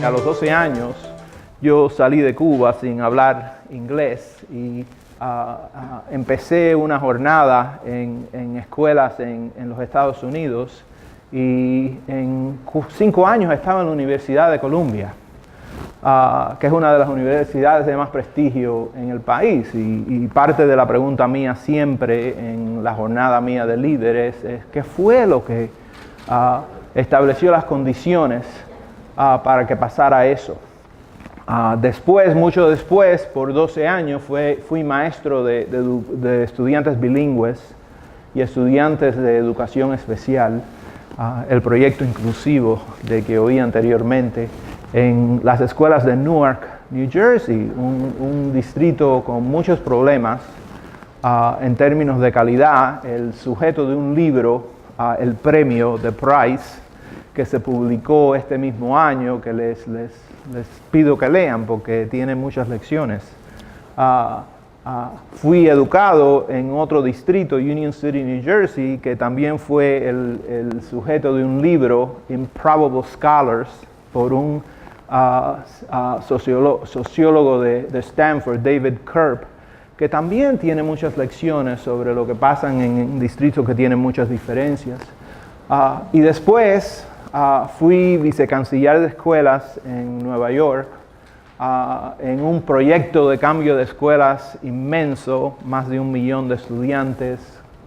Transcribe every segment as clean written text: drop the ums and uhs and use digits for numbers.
A los 12 años yo salí de Cuba sin hablar inglés y empecé una jornada en escuelas en los Estados Unidos y en 5 años estaba en la Universidad de Columbia, que es una de las universidades de más prestigio en el país. Y parte de la pregunta mía siempre en la jornada mía de líderes es ¿qué fue lo que estableció las condiciones para que pasara eso? Mucho después, por 12 años, fui maestro de estudiantes bilingües y estudiantes de educación especial, el proyecto inclusivo de que oí anteriormente, en las escuelas de Newark, New Jersey, un distrito con muchos problemas en términos de calidad. El sujeto de un libro, el premio de Price, que se publicó este mismo año, que les pido que lean porque tiene muchas lecciones. Fui educado en otro distrito, Union City, New Jersey, que también fue el sujeto de un libro, Improbable Scholars, por un sociólogo de Stanford, David Kerp, que también tiene muchas lecciones sobre lo que pasa en distritos que tienen muchas diferencias. Y después fui vicecanciller de escuelas en Nueva York, en un proyecto de cambio de escuelas inmenso, más de 1 millón de estudiantes,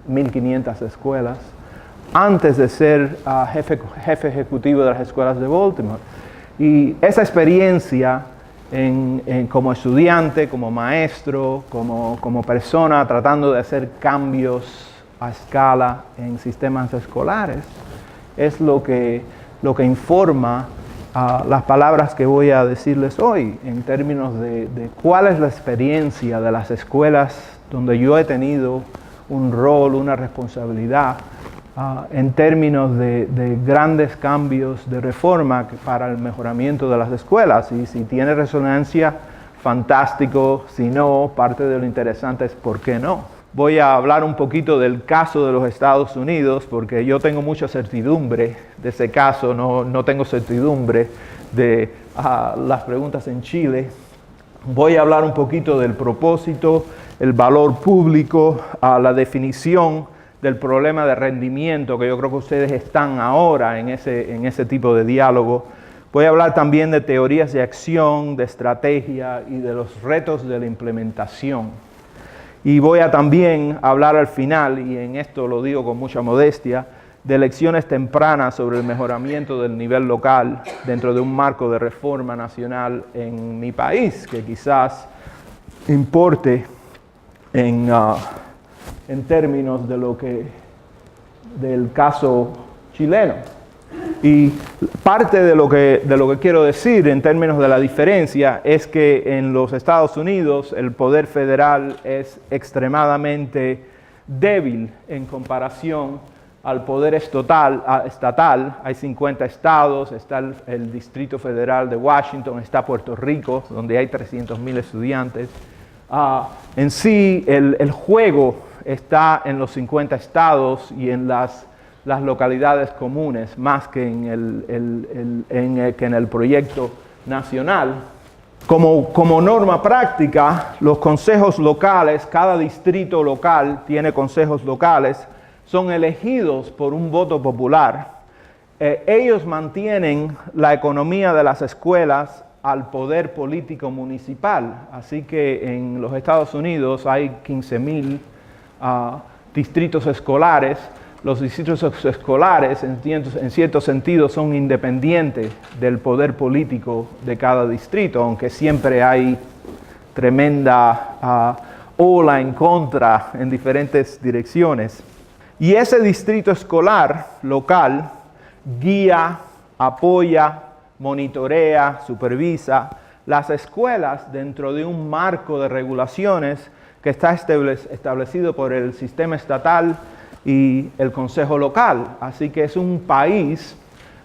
1.500 escuelas, antes de ser jefe ejecutivo de las escuelas de Baltimore. Y esa experiencia como estudiante, como maestro, como persona tratando de hacer cambios a escala en sistemas escolares, es lo que informa las palabras que voy a decirles hoy en términos de cuál es la experiencia de las escuelas donde yo he tenido un rol, una responsabilidad en términos de grandes cambios de reforma para el mejoramiento de las escuelas. Y si tiene resonancia, fantástico. Si no, parte de lo interesante es por qué no. Voy a hablar un poquito del caso de los Estados Unidos, porque yo tengo mucha certidumbre de ese caso, no tengo certidumbre de las preguntas en Chile. Voy a hablar un poquito del propósito, el valor público, la definición del problema de rendimiento, que yo creo que ustedes están ahora en ese tipo de diálogo. Voy a hablar también de teorías de acción, de estrategia y de los retos de la implementación. Y voy a también hablar al final, y en esto lo digo con mucha modestia, de lecciones tempranas sobre el mejoramiento del nivel local dentro de un marco de reforma nacional en mi país, que quizás importe en términos del caso chileno. Y parte de lo que quiero decir en términos de la diferencia es que en los Estados Unidos el poder federal es extremadamente débil en comparación al poder estatal. Hay 50 estados, está el Distrito Federal de Washington, está Puerto Rico, donde hay 300,000 estudiantes. En sí, el juego está en los 50 estados y en las localidades comunes, más que en el proyecto nacional. Como norma práctica, los consejos locales, cada distrito local tiene consejos locales, son elegidos por un voto popular. Ellos mantienen la economía de las escuelas al poder político municipal. Así que en los Estados Unidos hay 15,000 distritos escolares. Los distritos escolares, en cierto sentido, son independientes del poder político de cada distrito, aunque siempre hay tremenda ola en contra en diferentes direcciones. Y ese distrito escolar local guía, apoya, monitorea, supervisa las escuelas dentro de un marco de regulaciones que está establecido por el sistema estatal y el consejo local. Así que es un país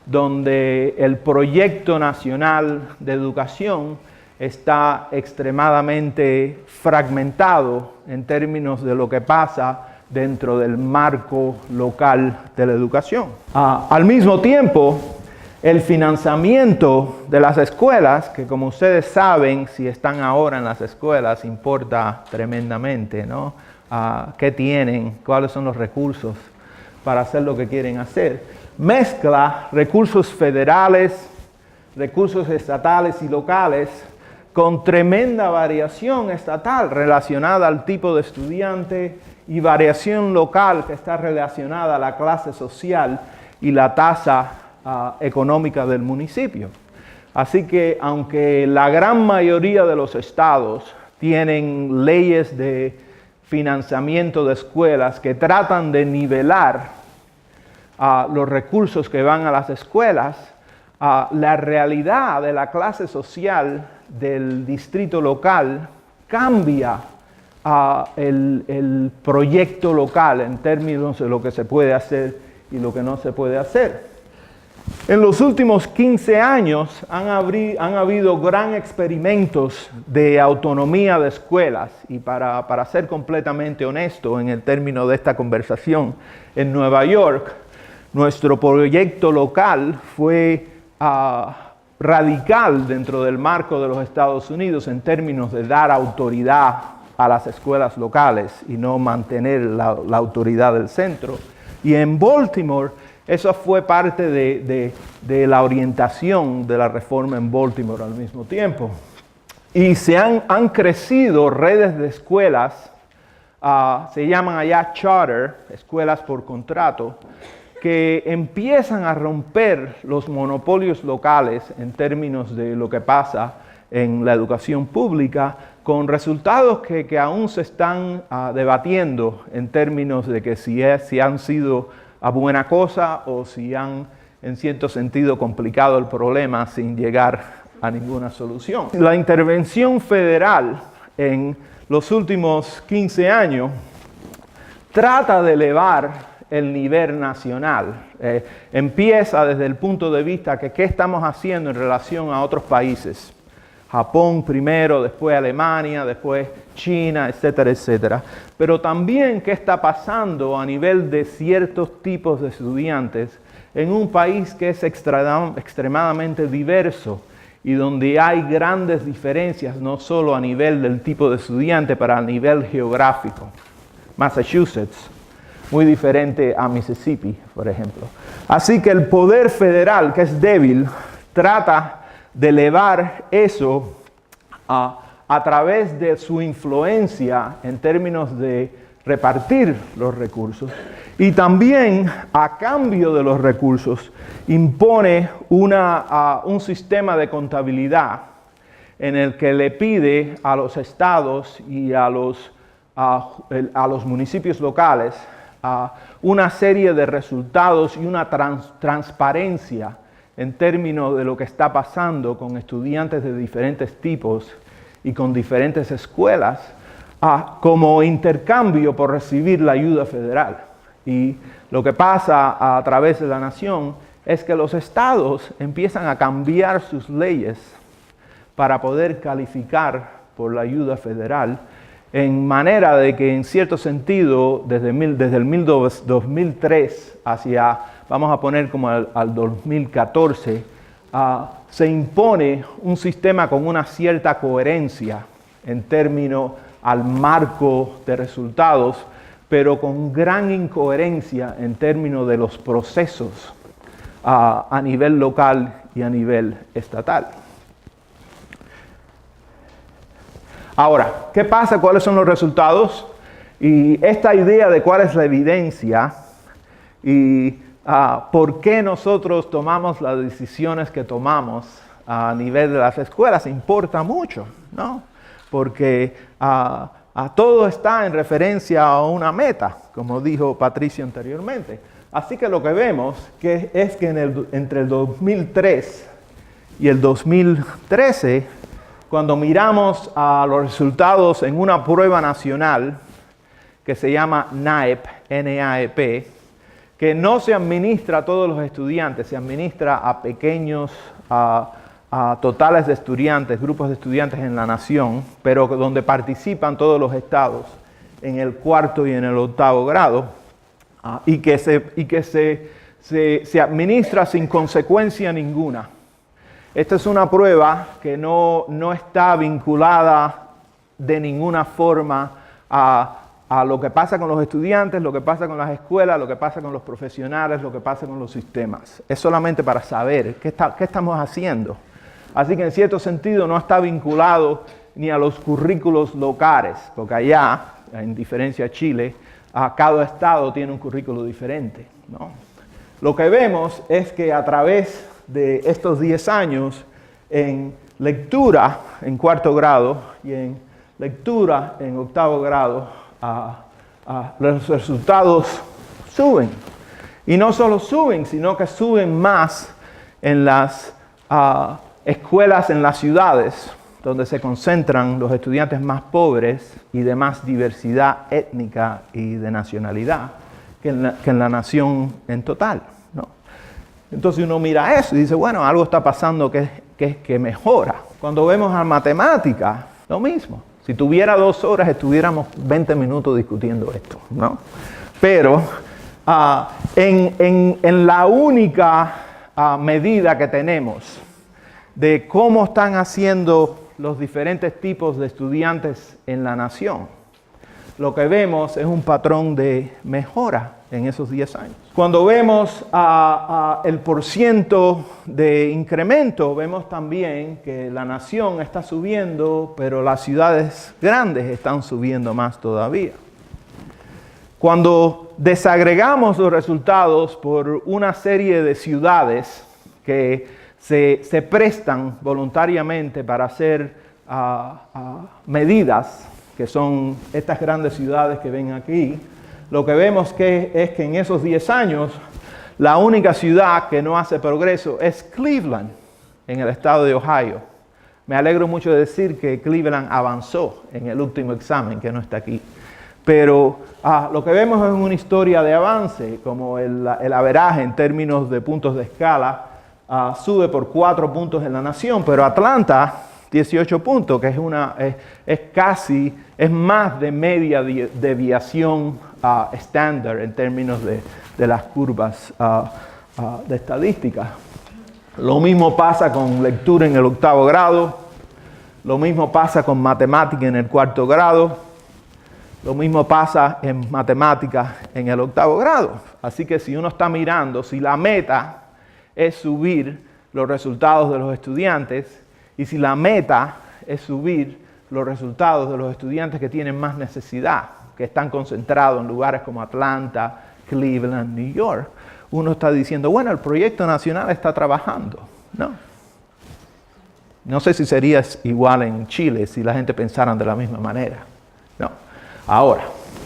donde el proyecto nacional de educación está extremadamente fragmentado en términos de lo que pasa dentro del marco local de la educación. Al mismo tiempo, El financiamiento de las escuelas, que como ustedes saben, si están ahora en las escuelas, importa tremendamente, ¿no? ¿Qué tienen? ¿Cuáles son los recursos para hacer lo que quieren hacer? Mezcla recursos federales, recursos estatales y locales, con tremenda variación estatal relacionada al tipo de estudiante y variación local que está relacionada a la clase social y la tasa económica del municipio. Así que aunque la gran mayoría de los estados tienen leyes de financiamiento de escuelas que tratan de nivelar los recursos que van a las escuelas, la realidad de la clase social del distrito local cambia el proyecto local en términos de lo que se puede hacer y lo que no se puede hacer. En los últimos 15 años han habido gran experimentos de autonomía de escuelas y para ser completamente honesto en el término de esta conversación, en Nueva York, nuestro proyecto local fue radical dentro del marco de los Estados Unidos en términos de dar autoridad a las escuelas locales y no mantener la autoridad del centro. Y en Baltimore, eso fue parte de la orientación de la reforma en Baltimore al mismo tiempo. Y se han crecido redes de escuelas, se llaman allá charter, escuelas por contrato, que empiezan a romper los monopolios locales en términos de lo que pasa en la educación pública, con resultados que aún se están debatiendo en términos de que si han sido a buena cosa o si han, en cierto sentido, complicado el problema sin llegar a ninguna solución. La intervención federal en los últimos 15 años trata de elevar el nivel nacional. Empieza desde el punto de vista que qué estamos haciendo en relación a otros países. Japón primero, después Alemania, después China, etcétera, etcétera. Pero también qué está pasando a nivel de ciertos tipos de estudiantes en un país que es extremadamente diverso y donde hay grandes diferencias, no solo a nivel del tipo de estudiante, pero a nivel geográfico. Massachusetts, muy diferente a Mississippi, por ejemplo. Así que el poder federal, que es débil, trata de elevar eso a través de su influencia en términos de repartir los recursos y también a cambio de los recursos impone un sistema de contabilidad en el que le pide a los estados y a los municipios locales una serie de resultados y una transparencia en términos de lo que está pasando con estudiantes de diferentes tipos y con diferentes escuelas, como intercambio por recibir la ayuda federal. Y lo que pasa a través de la nación es que los estados empiezan a cambiar sus leyes para poder calificar por la ayuda federal, en manera de que en cierto sentido, desde el 2003 hacia, vamos a poner como al 2014, se impone un sistema con una cierta coherencia en términos al marco de resultados, pero con gran incoherencia en términos de los procesos a nivel local y a nivel estatal. Ahora, ¿qué pasa? ¿Cuáles son los resultados? Y esta idea de cuál es la evidencia y por qué nosotros tomamos las decisiones que tomamos a nivel de las escuelas importa mucho, ¿no? Porque todo está en referencia a una meta, como dijo Patricio anteriormente. Así que lo que vemos es que entre el 2003 y el 2013, cuando miramos a los resultados en una prueba nacional que se llama NAEP, N-A-E-P, que no se administra a todos los estudiantes, se administra a pequeños, a totales de estudiantes, grupos de estudiantes en la nación, pero donde participan todos los estados en el 4º y en el 8º grado, y que se se administra sin consecuencia ninguna. Esta es una prueba que no está vinculada de ninguna forma a lo que pasa con los estudiantes, lo que pasa con las escuelas, lo que pasa con los profesionales, lo que pasa con los sistemas. Es solamente para saber qué estamos haciendo. Así que en cierto sentido no está vinculado ni a los currículos locales, porque allá, en diferencia a Chile, cada estado tiene un currículo diferente, ¿no? Lo que vemos es que a través de estos 10 años, en lectura en 4º grado y en lectura en 8º grado, los resultados suben. Y no solo suben, sino que suben más en las escuelas en las ciudades, donde se concentran los estudiantes más pobres y de más diversidad étnica y de nacionalidad que en la nación en total, ¿no? Entonces uno mira eso y dice, bueno, algo está pasando que mejora. Cuando vemos a matemática, lo mismo. Si tuviera 2 horas, estuviéramos 20 minutos discutiendo esto, ¿no? Pero en la única medida que tenemos de cómo están haciendo los diferentes tipos de estudiantes en la nación, lo que vemos es un patrón de mejora en esos 10 años. Cuando vemos el porciento de incremento, vemos también que la nación está subiendo, pero las ciudades grandes están subiendo más todavía. Cuando desagregamos los resultados por una serie de ciudades que se prestan voluntariamente para hacer medidas, que son estas grandes ciudades que ven aquí, lo que vemos es que en esos 10 años, la única ciudad que no hace progreso es Cleveland, en el estado de Ohio. Me alegro mucho de decir que Cleveland avanzó en el último examen, que no está aquí. Pero lo que vemos es una historia de avance, como el averaje en términos de puntos de escala sube por 4 puntos en la nación, pero Atlanta 18 puntos, que es más de media deviación estándar en términos de las curvas de estadística. Lo mismo pasa con lectura en el 8º grado, lo mismo pasa con matemática en el 4º grado, lo mismo pasa en matemática en el 8º grado. Así que si uno está mirando, si la meta es subir los resultados de los estudiantes, y si la meta es subir los resultados de los estudiantes que tienen más necesidad, que están concentrados en lugares como Atlanta, Cleveland, New York, uno está diciendo, bueno, el proyecto nacional está trabajando. No sé si sería igual en Chile si la gente pensara de la misma manera. No. Ahora,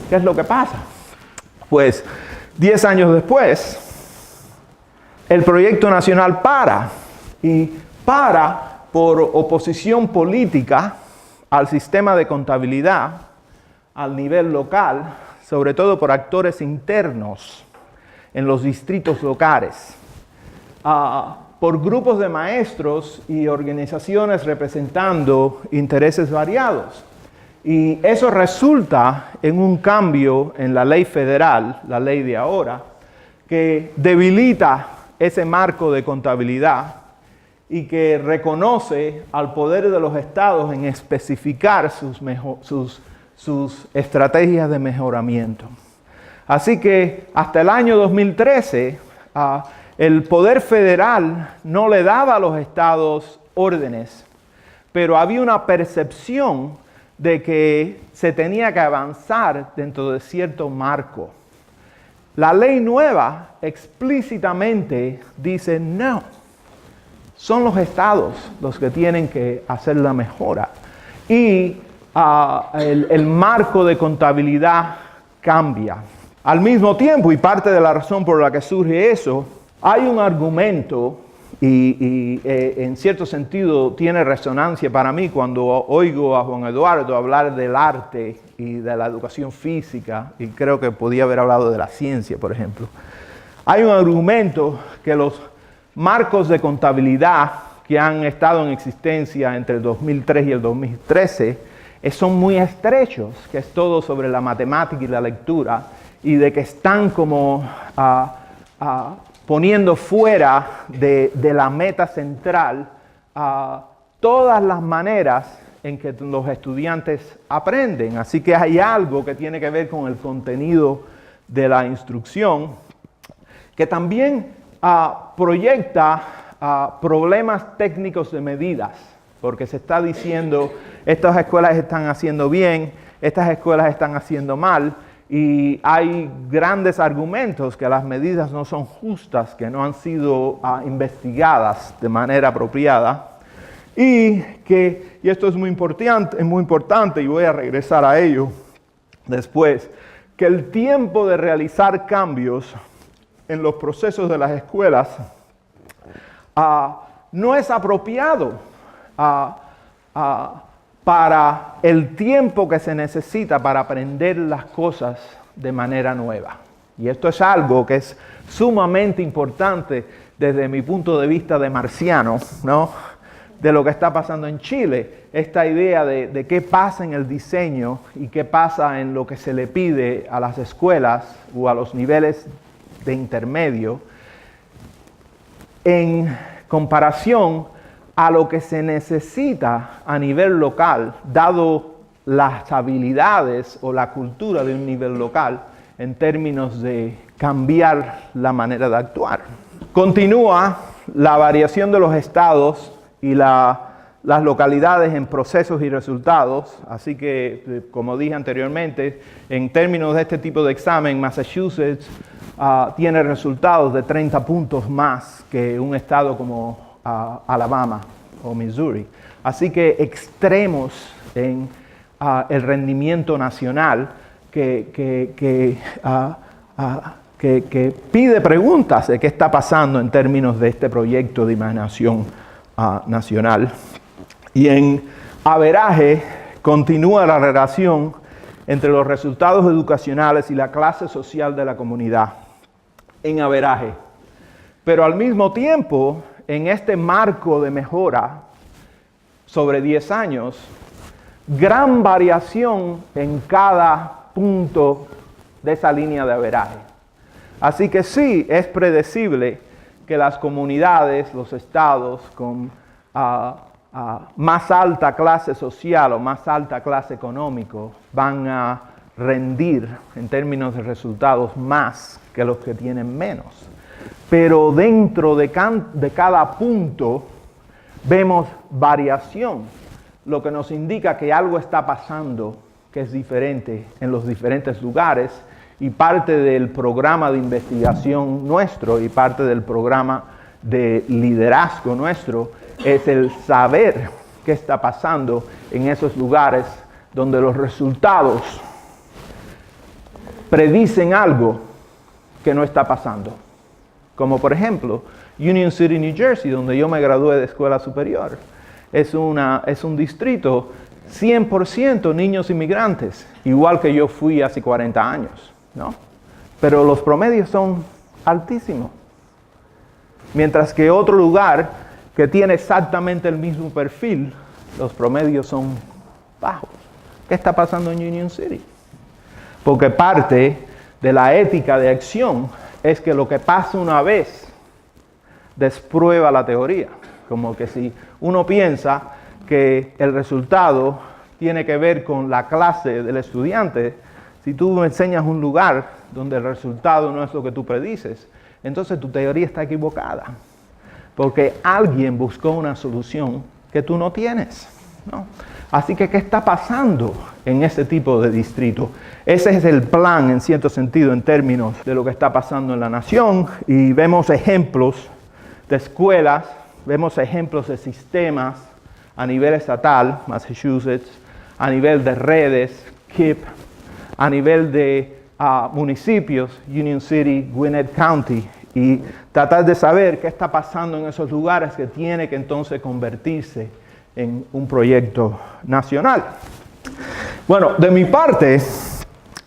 ¿qué es lo que pasa? Pues 10 años después, el proyecto nacional para, y para por oposición política al sistema de contabilidad al nivel local, sobre todo por actores internos en los distritos locales, por grupos de maestros y organizaciones representando intereses variados. Y eso resulta en un cambio en la ley federal, la ley de ahora, que debilita ese marco de contabilidad y que reconoce al poder de los estados en especificar sus estrategias de mejoramiento. Así que hasta el año 2013, el poder federal no le daba a los estados órdenes, pero había una percepción de que se tenía que avanzar dentro de cierto marco. La ley nueva explícitamente dice no. Son los estados los que tienen que hacer la mejora. Y el marco de contabilidad cambia. Al mismo tiempo, y parte de la razón por la que surge eso, hay un argumento, y en cierto sentido tiene resonancia para mí cuando oigo a Juan Eduardo hablar del arte y de la educación física, y creo que podía haber hablado de la ciencia, por ejemplo. Hay un argumento que los marcos de contabilidad que han estado en existencia entre el 2003 y el 2013 son muy estrechos, que es todo sobre la matemática y la lectura, y de que están como poniendo fuera de la meta central todas las maneras en que los estudiantes aprenden. Así que hay algo que tiene que ver con el contenido de la instrucción, que también proyecta problemas técnicos de medidas, porque se está diciendo, estas escuelas están haciendo bien, estas escuelas están haciendo mal, y hay grandes argumentos que las medidas no son justas, que no han sido investigadas de manera apropiada, y esto es muy importante, y voy a regresar a ello después, que el tiempo de realizar cambios en los procesos de las escuelas no es apropiado para el tiempo que se necesita para aprender las cosas de manera nueva. Y esto es algo que es sumamente importante desde mi punto de vista de marciano, ¿no? De lo que está pasando en Chile, esta idea de qué pasa en el diseño y qué pasa en lo que se le pide a las escuelas o a los niveles de intermedio en comparación a lo que se necesita a nivel local, dado las habilidades o la cultura de un nivel local en términos de cambiar la manera de actuar. Continúa la variación de los estados y las localidades en procesos y resultados, así que, como dije anteriormente, en términos de este tipo de examen, Massachusetts tiene resultados de 30 puntos más que un estado como Alabama o Missouri. Así que extremos en el rendimiento nacional que pide preguntas de qué está pasando en términos de este proyecto de imaginación nacional. Y en averaje continúa la relación entre los resultados educacionales y la clase social de la comunidad. En averaje. Pero al mismo tiempo, en este marco de mejora sobre 10 años, gran variación en cada punto de esa línea de averaje. Así que sí, es predecible que las comunidades, los estados con más alta clase social o más alta clase económico van a rendir en términos de resultados más que los que tienen menos. Pero dentro de cada punto vemos variación, lo que nos indica que algo está pasando que es diferente en los diferentes lugares, y parte del programa de investigación nuestro y parte del programa de liderazgo nuestro es el saber qué está pasando en esos lugares donde los resultados predicen algo que no está pasando. Como por ejemplo, Union City, New Jersey, donde yo me gradué de escuela superior. Es un distrito 100% niños inmigrantes, igual que yo fui hace 40 años, ¿no? Pero los promedios son altísimos. Mientras que otro lugar que tiene exactamente el mismo perfil, los promedios son bajos. ¿Qué está pasando en Union City? Porque parte de la ética de acción es que lo que pasa una vez desprueba la teoría. Como que si uno piensa que el resultado tiene que ver con la clase del estudiante, si tú enseñas un lugar donde el resultado no es lo que tú predices, entonces tu teoría está equivocada. Porque alguien buscó una solución que tú no tienes, ¿no? Así que, ¿qué está pasando en ese tipo de distrito? Ese es el plan, en cierto sentido, en términos de lo que está pasando en la nación. Y vemos ejemplos de escuelas, vemos ejemplos de sistemas a nivel estatal, Massachusetts, a nivel de redes, KIPP, a nivel de municipios, Union City, Gwinnett County, y tratar de saber qué está pasando en esos lugares que tiene que entonces convertirse en un proyecto nacional. Bueno, de mi parte,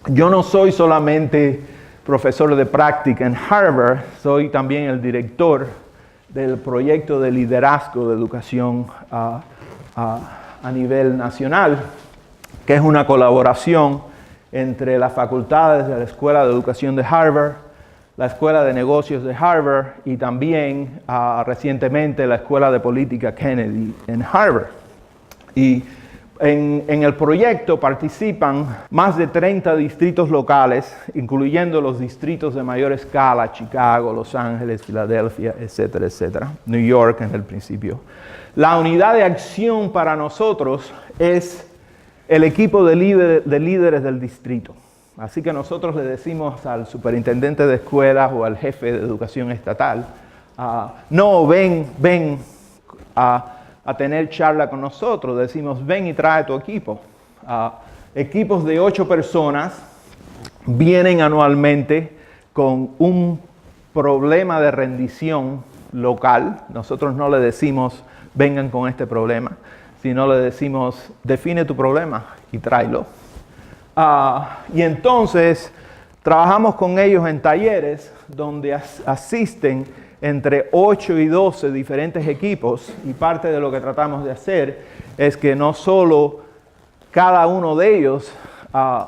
yo no soy solamente profesor de práctica en Harvard, soy también el director del proyecto de liderazgo de educación a nivel nacional, que es una colaboración entre las facultades de la Escuela de Educación de Harvard, la Escuela de Negocios de Harvard y también recientemente la Escuela de Política Kennedy en Harvard. Y en el proyecto participan más de 30 distritos locales, incluyendo los distritos de mayor escala, Chicago, Los Ángeles, Filadelfia, etcétera, etcétera, New York en el principio. La unidad de acción para nosotros es el equipo de líderes del distrito. Así que nosotros le decimos al superintendente de escuelas o al jefe de educación estatal, no, ven a tener charla con nosotros. Decimos, ven y trae tu equipo. Equipos de 8 personas vienen anualmente con un problema de rendición local. Nosotros no le decimos, vengan con este problema, sino le decimos, define tu problema y tráelo. Y entonces trabajamos con ellos en talleres donde asisten entre 8 y 12 diferentes equipos, y parte de lo que tratamos de hacer es que no solo cada uno de ellos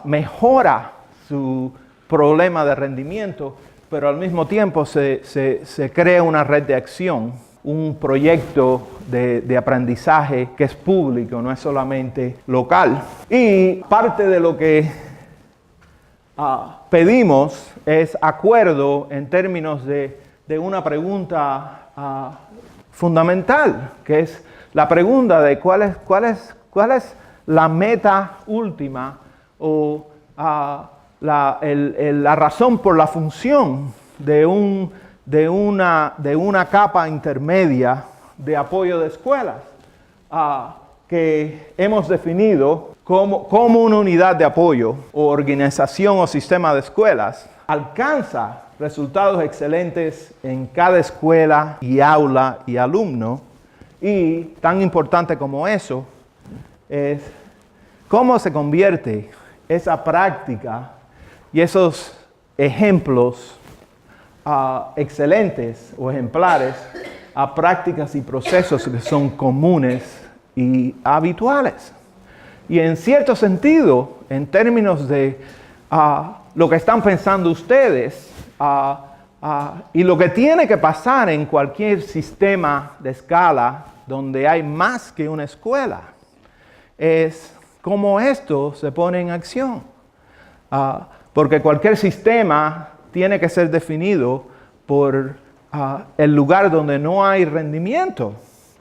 mejora su problema de rendimiento, pero al mismo tiempo se crea una red de acción, un proyecto de aprendizaje que es público, no es solamente local. Y parte de lo que pedimos es acuerdo en términos de una pregunta fundamental, que es la pregunta de cuál es la meta última o la razón por la función de una capa intermedia de apoyo de escuelas, que hemos definido como una unidad de apoyo o organización o sistema de escuelas, alcanza resultados excelentes en cada escuela y aula y alumno. Y tan importante como eso es cómo se convierte esa práctica y esos ejemplos excelentes o ejemplares a prácticas y procesos que son comunes y habituales. Y en cierto sentido, en términos de lo que están pensando ustedes y lo que tiene que pasar en cualquier sistema de escala donde hay más que una escuela, es cómo esto se pone en acción. Porque cualquier sistema tiene que ser definido por el lugar donde no hay rendimiento.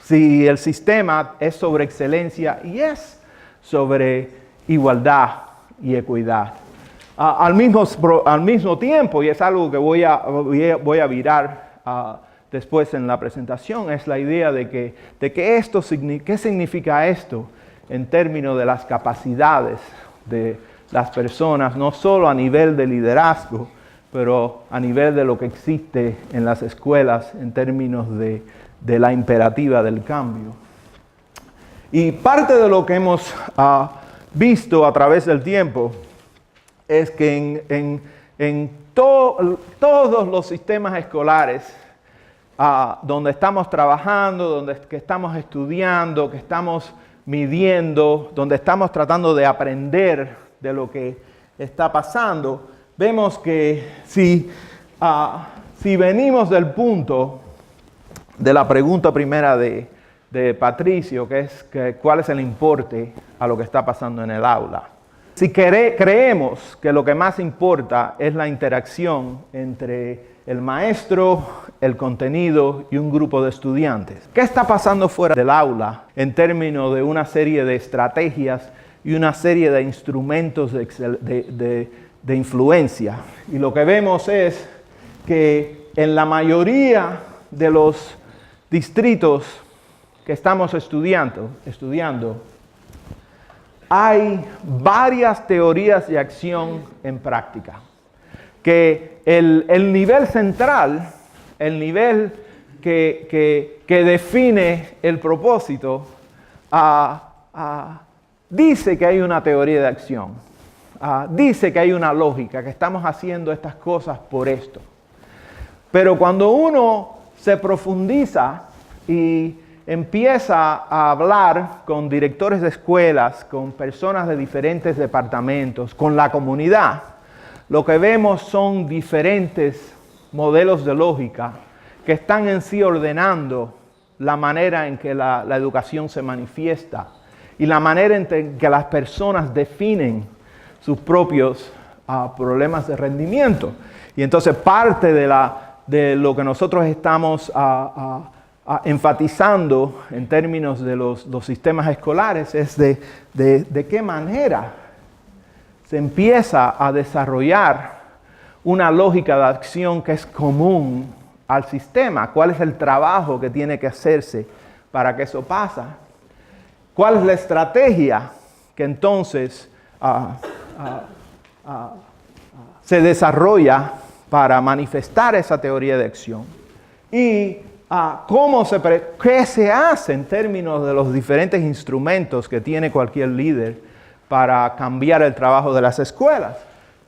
Si el sistema es sobre excelencia y es sobre igualdad y equidad. Al mismo tiempo, y es algo que voy a virar después en la presentación, es la idea de que ¿qué significa esto en términos de las capacidades de las personas, no solo a nivel de liderazgo, pero a nivel de lo que existe en las escuelas en términos de la imperativa del cambio. Y parte de lo que hemos visto a través del tiempo es que en todos los sistemas escolares donde estamos trabajando, donde que estamos estudiando, que estamos midiendo, donde estamos tratando de aprender de lo que está pasando, vemos que si venimos del punto de la pregunta primera de Patricio, que es cuál es el importe a lo que está pasando en el aula. Si creemos que lo que más importa es la interacción entre el maestro, el contenido y un grupo de estudiantes, ¿qué está pasando fuera del aula en términos de una serie de estrategias y una serie de instrumentos de influencia? Y lo que vemos es que en la mayoría de los distritos que estamos estudiando, hay varias teorías de acción en práctica. Que el nivel central, el nivel que define el propósito, dice que hay una teoría de acción. Dice que hay una lógica, que estamos haciendo estas cosas por esto. Pero cuando uno se profundiza y empieza a hablar con directores de escuelas, con personas de diferentes departamentos, con la comunidad, lo que vemos son diferentes modelos de lógica que están en sí ordenando la manera en que la educación se manifiesta y la manera en que las personas definen sus propios problemas de rendimiento. Y entonces parte de lo que nosotros estamos enfatizando en términos de los sistemas escolares es de qué manera se empieza a desarrollar una lógica de acción que es común al sistema. ¿Cuál es el trabajo que tiene que hacerse para que eso pase? ¿Cuál es la estrategia que entonces se desarrolla para manifestar esa teoría de acción? Y qué se hace en términos de los diferentes instrumentos que tiene cualquier líder para cambiar el trabajo de las escuelas,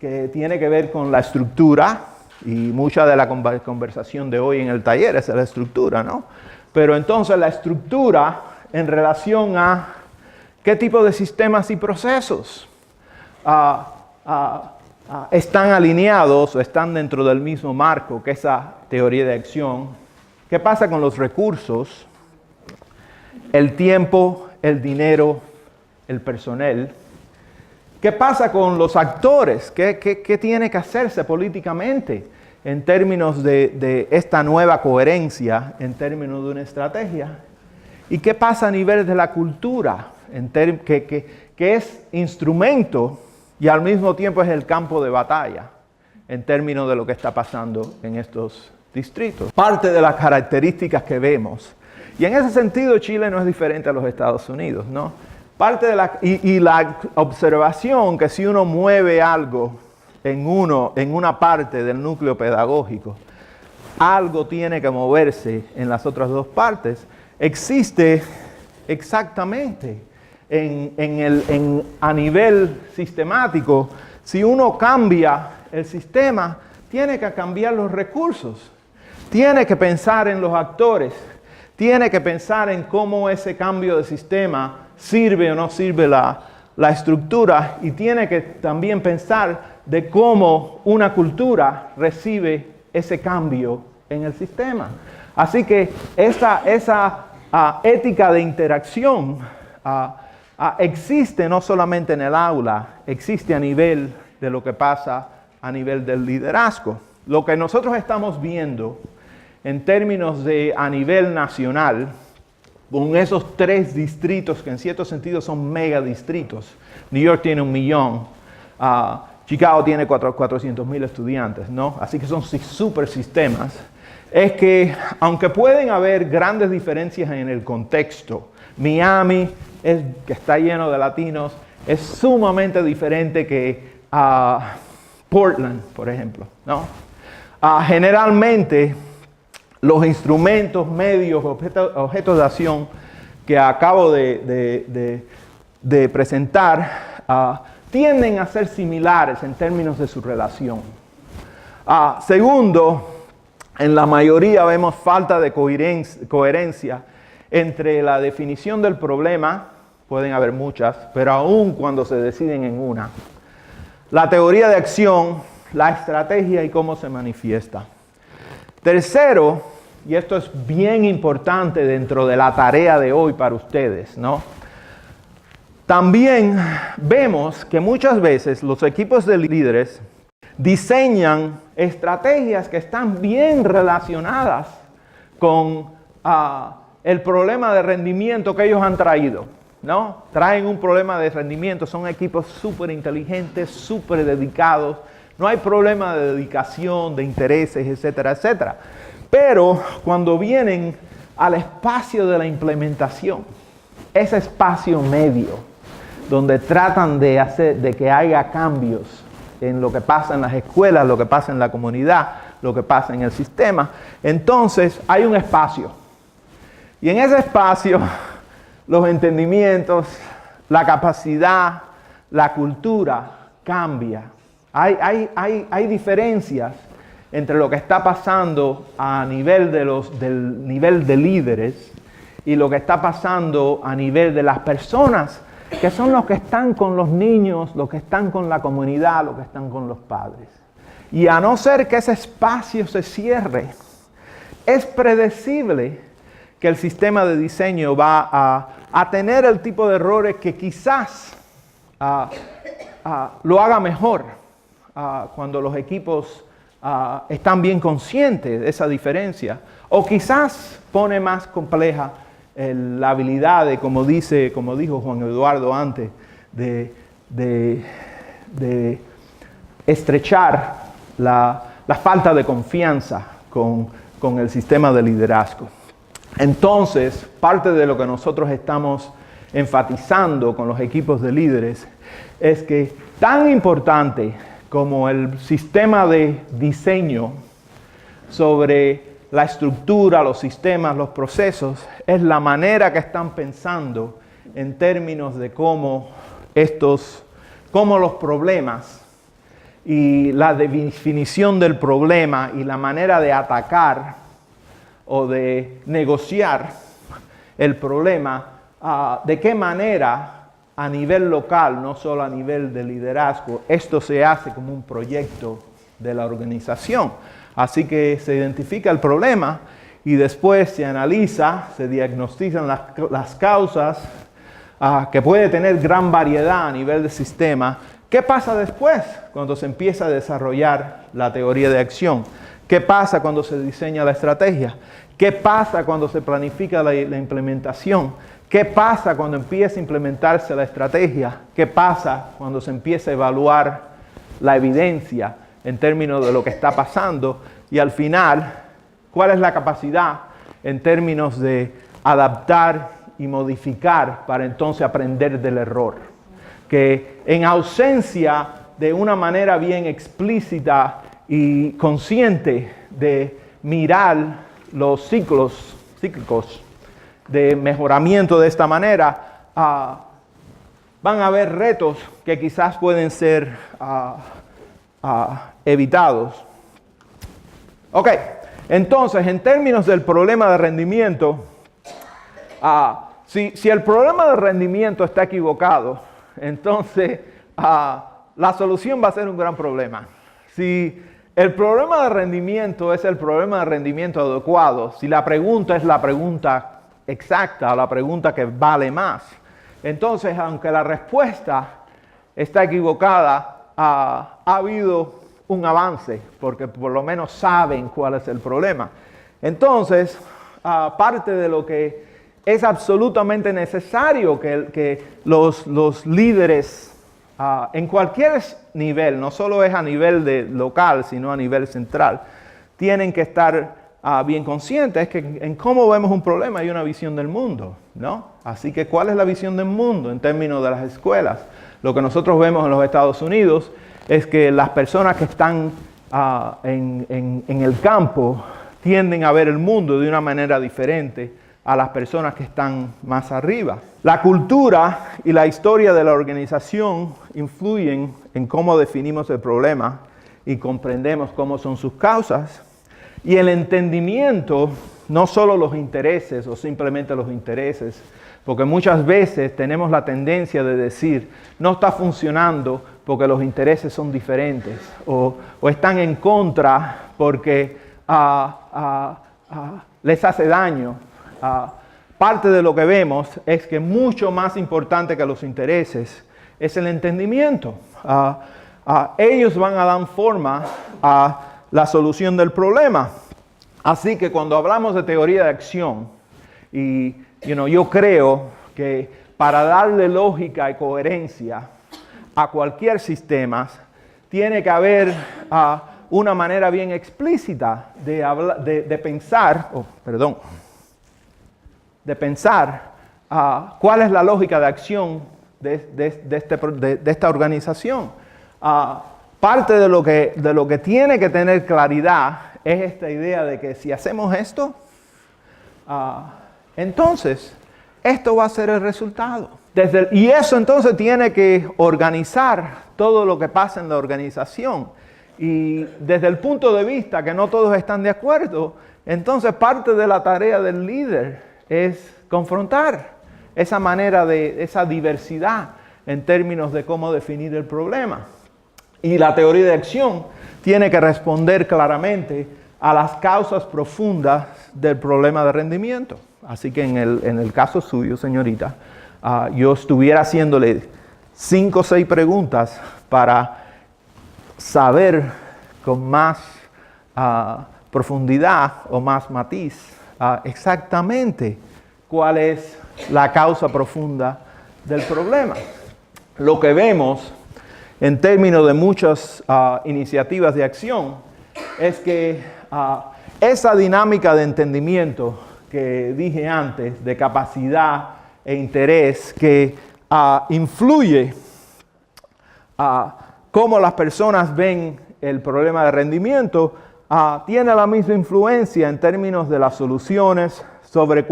que tiene que ver con la estructura, y mucha de la conversación de hoy en el taller es la estructura, ¿no? Pero entonces la estructura en relación a qué tipo de sistemas y procesos están alineados o están dentro del mismo marco que esa teoría de acción. ¿Qué pasa con los recursos, el tiempo, el dinero, el personal? ¿Qué pasa con los actores? ¿Qué tiene que hacerse políticamente en términos de esta nueva coherencia, en términos de una estrategia? ¿Y qué pasa a nivel de la cultura, que es instrumento y al mismo tiempo es el campo de batalla en términos de lo que está pasando en estos distritos? Parte de las características que vemos. Y en ese sentido Chile no es diferente a los Estados Unidos, ¿no? Parte de la observación que si uno mueve algo en una parte del núcleo pedagógico, algo tiene que moverse en las otras dos partes, existe exactamente a nivel sistemático. Si uno cambia el sistema, tiene que cambiar los recursos, tiene que pensar en los actores, tiene que pensar en cómo ese cambio de sistema sirve o no sirve la estructura, y tiene que también pensar de cómo una cultura recibe ese cambio en el sistema. Así que esa ética de interacción existe no solamente en el aula, existe a nivel de lo que pasa a nivel del liderazgo. Lo que nosotros estamos viendo en términos de a nivel nacional, con esos 3 distritos que en cierto sentido son mega distritos. New York tiene 1 millón, Chicago tiene 400,000 estudiantes, ¿no? Así que son super sistemas. Es que aunque pueden haber grandes diferencias en el contexto, Miami, que está lleno de latinos, es sumamente diferente que Portland, por ejemplo, ¿no? Generalmente, los instrumentos, medios, objetos de acción que acabo de presentar tienden a ser similares en términos de su relación. Segundo, en la mayoría vemos falta de coherencia entre la definición del problema, pueden haber muchas, pero aún cuando se deciden en una, la teoría de acción, la estrategia y cómo se manifiesta. Tercero, y esto es bien importante dentro de la tarea de hoy para ustedes, ¿no? También vemos que muchas veces los equipos de líderes diseñan estrategias que están bien relacionadas con el problema de rendimiento que ellos han traído, ¿no? Traen un problema de rendimiento, son equipos súper inteligentes, súper dedicados. No hay problema de dedicación, de intereses, etcétera, etcétera. Pero cuando vienen al espacio de la implementación, ese espacio medio, donde tratan de que haya cambios en lo que pasa en las escuelas, lo que pasa en la comunidad, lo que pasa en el sistema, entonces hay un espacio. Y en ese espacio, los entendimientos, la capacidad, la cultura cambia. Hay diferencias entre lo que está pasando a nivel del nivel de líderes y lo que está pasando a nivel de las personas que son los que están con los niños, los que están con la comunidad, los que están con los padres. Y a no ser que ese espacio se cierre, es predecible que el sistema de diseño va a tener el tipo de errores que quizás lo haga mejor cuando los equipos están bien conscientes de esa diferencia. O quizás pone más compleja la habilidad de, como dijo Juan Eduardo antes, de estrechar la falta de confianza con el sistema de liderazgo. Entonces, parte de lo que nosotros estamos enfatizando con los equipos de líderes es que tan importante como el sistema de diseño sobre la estructura, los sistemas, los procesos, es la manera que están pensando en términos de cómo los problemas y la definición del problema y la manera de atacar o de negociar el problema, de qué manera a nivel local, no solo a nivel de liderazgo, esto se hace como un proyecto de la organización. Así que se identifica el problema y después se analiza, se diagnostican las causas, que puede tener gran variedad a nivel de sistema. ¿Qué pasa después cuando se empieza a desarrollar la teoría de acción? ¿Qué pasa cuando se diseña la estrategia? ¿Qué pasa cuando se planifica la implementación? ¿Qué pasa cuando empieza a implementarse la estrategia? ¿Qué pasa cuando se empieza a evaluar la evidencia en términos de lo que está pasando? Y al final, ¿cuál es la capacidad en términos de adaptar y modificar para entonces aprender del error? Que en ausencia de una manera bien explícita y consciente de mirar los ciclos cíclicos de mejoramiento de esta manera, van a haber retos que quizás pueden ser evitados. Ok, entonces en términos del problema de rendimiento, si el problema de rendimiento está equivocado, entonces la solución va a ser un gran problema. Si el problema de rendimiento es el problema de rendimiento adecuado, si la pregunta es la pregunta exacta, la pregunta que vale más, entonces aunque la respuesta está equivocada, ha habido un avance, porque por lo menos saben cuál es el problema. Entonces, parte de lo que es absolutamente necesario que los líderes en cualquier nivel, no solo es a nivel local, sino a nivel central, tienen que estar bien conscientes, es que en cómo vemos un problema hay una visión del mundo, ¿no? Así que, ¿cuál es la visión del mundo en términos de las escuelas? Lo que nosotros vemos en los Estados Unidos es que las personas que están en el campo tienden a ver el mundo de una manera diferente a las personas que están más arriba. La cultura y la historia de la organización influyen en cómo definimos el problema y comprendemos cómo son sus causas. Y el entendimiento, no solo los intereses o simplemente los intereses, porque muchas veces tenemos la tendencia de decir, no está funcionando porque los intereses son diferentes o están en contra porque les hace daño. Parte de lo que vemos es que mucho más importante que los intereses es el entendimiento. Ellos van a dar forma a la solución del problema. Así que cuando hablamos de teoría de acción, y yo creo que para darle lógica y coherencia a cualquier sistema, tiene que haber una manera bien explícita de pensar cuál es la lógica de acción de esta organización. Parte de lo que tiene que tener claridad es esta idea de que si hacemos esto, entonces esto va a ser el resultado. Y eso entonces tiene que organizar todo lo que pasa en la organización. Y desde el punto de vista que no todos están de acuerdo, entonces parte de la tarea del líder es confrontar esa manera esa diversidad en términos de cómo definir el problema. Y la teoría de acción tiene que responder claramente a las causas profundas del problema de rendimiento. Así que en el caso suyo, señorita, yo estuviera haciéndole 5 o 6 preguntas para saber con más profundidad o más matiz exactamente cuál es la causa profunda del problema. Lo que vemos en términos de muchas iniciativas de acción es que esa dinámica de entendimiento que dije antes, de capacidad e interés, que influye cómo las personas ven el problema de rendimiento, tiene la misma influencia en términos de las soluciones, sobre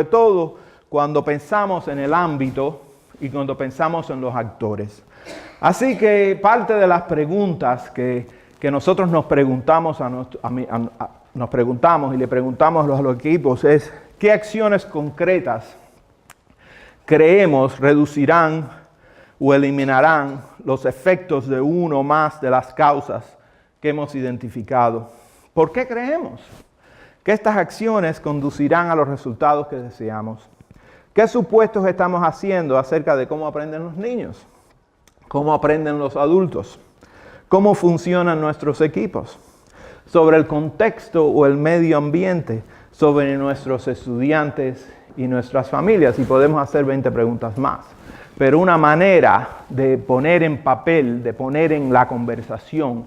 todo cuando pensamos en el ámbito y cuando pensamos en los actores. Así que parte de las preguntas que nosotros nos preguntamos y le preguntamos a los equipos es: ¿qué acciones concretas creemos reducirán o eliminarán los efectos de uno o más de las causas que hemos identificado? ¿Por qué creemos que estas acciones conducirán a los resultados que deseamos? ¿Qué supuestos estamos haciendo acerca de cómo aprenden los niños? ¿Cómo aprenden los adultos? ¿Cómo funcionan nuestros equipos? Sobre el contexto o el medio ambiente, sobre nuestros estudiantes y nuestras familias. Y podemos hacer 20 preguntas más. Pero una manera de poner en papel, de poner en la conversación